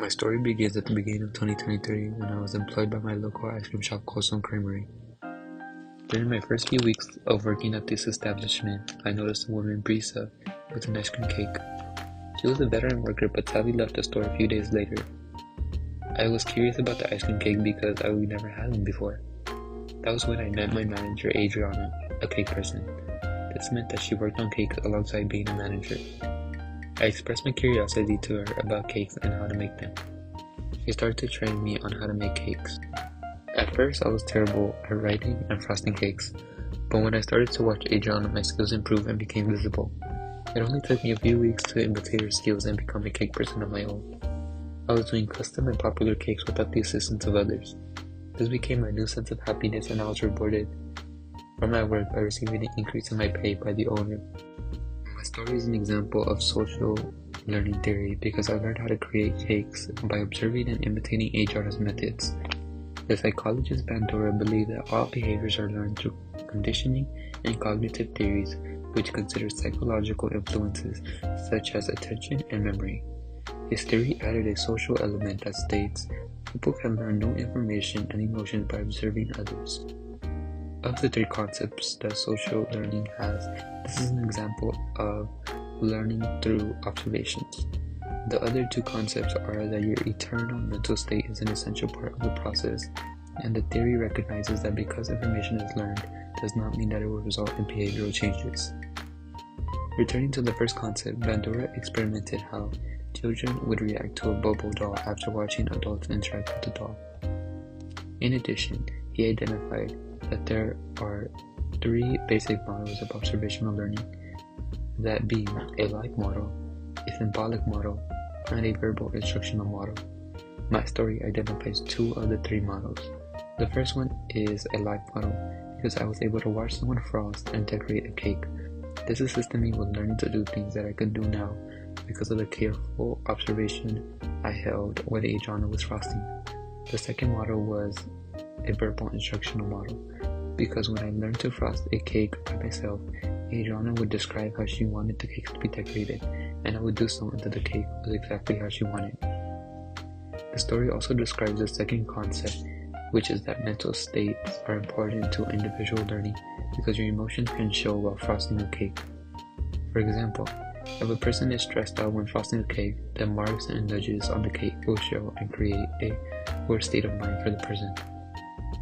My story begins at the beginning of 2023 when I was employed by my local ice cream shop called Some Creamery. During my first few weeks of working at this establishment, I noticed a woman, Brisa, with an ice cream cake. She was a veteran worker but sadly left the store a few days later. I was curious about the ice cream cake because I would never had one before. That was when I met my manager, Adriana, a cake person. This meant that she worked on cakes alongside being a manager. I expressed my curiosity to her about cakes and how to make them. She started to train me on how to make cakes. At first, I was terrible at writing and frosting cakes, but when I started to watch Adriana, my skills improved and became visible. It only took me a few weeks to imitate her skills and become a cake person of my own. I was doing custom and popular cakes without the assistance of others. This became my new sense of happiness and I was rewarded for my work by receiving an increase in my pay by the owner. My story is an example of social learning theory because I learned how to create cakes by observing and imitating Adriana's methods. The psychologist Bandura believed that all behaviors are learned through conditioning and cognitive theories, which consider psychological influences such as attention and memory. His theory added a social element that states people can learn new information and emotions by observing others. Of the three concepts that social learning has, this is an example of learning through observations. The other two concepts are that your eternal mental state is an essential part of the process, and the theory recognizes that because information is learned does not mean that it will result in behavioral changes. Returning to the first concept, Bandura experimented how children would react to a bubble doll after watching adults interact with the doll. In addition, he identified that there are three basic models of observational learning, that being a life model, a symbolic model, and a verbal instructional model. My story identifies two of the three models. The first one is a life model because I was able to watch someone frost and decorate a cake. This assisted me with learning to do things that I could do now because of the careful observation I held when Adriana was frosting. The second model was a verbal instructional model because when I learned to frost a cake by myself, Adriana would describe how she wanted the cake to be decorated, and I would do so until the cake was exactly how she wanted. The story also describes the second concept, which is that mental states are important to individual learning because your emotions can show while frosting a cake. For example, if a person is stressed out when frosting a cake, then marks and nudges on the cake will show and create a worse state of mind for the person.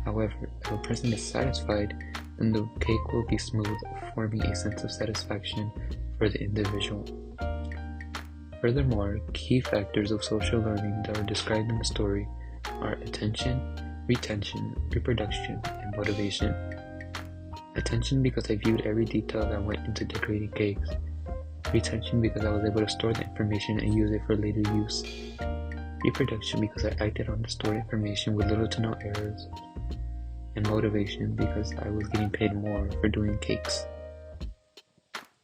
However, if a person is satisfied, then the cake will be smooth, forming a sense of satisfaction for the individual. Furthermore, key factors of social learning that are described in the story are attention, retention, reproduction, and motivation. Attention because I viewed every detail that went into decorating cakes. Retention because I was able to store the information and use it for later use. Reproduction because I acted on the stored information with little to no errors. And motivation because I was getting paid more for doing cakes.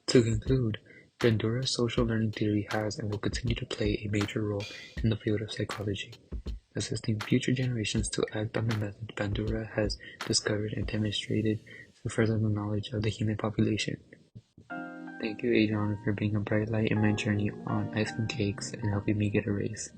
To conclude, Bandura's social learning theory has and will continue to play a major role in the field of psychology, assisting future generations to act on the methods Bandura has discovered and demonstrated to further the knowledge of the human population. Thank you, Adriana, for being a bright light in my journey on ice cream cakes and helping me get a raise.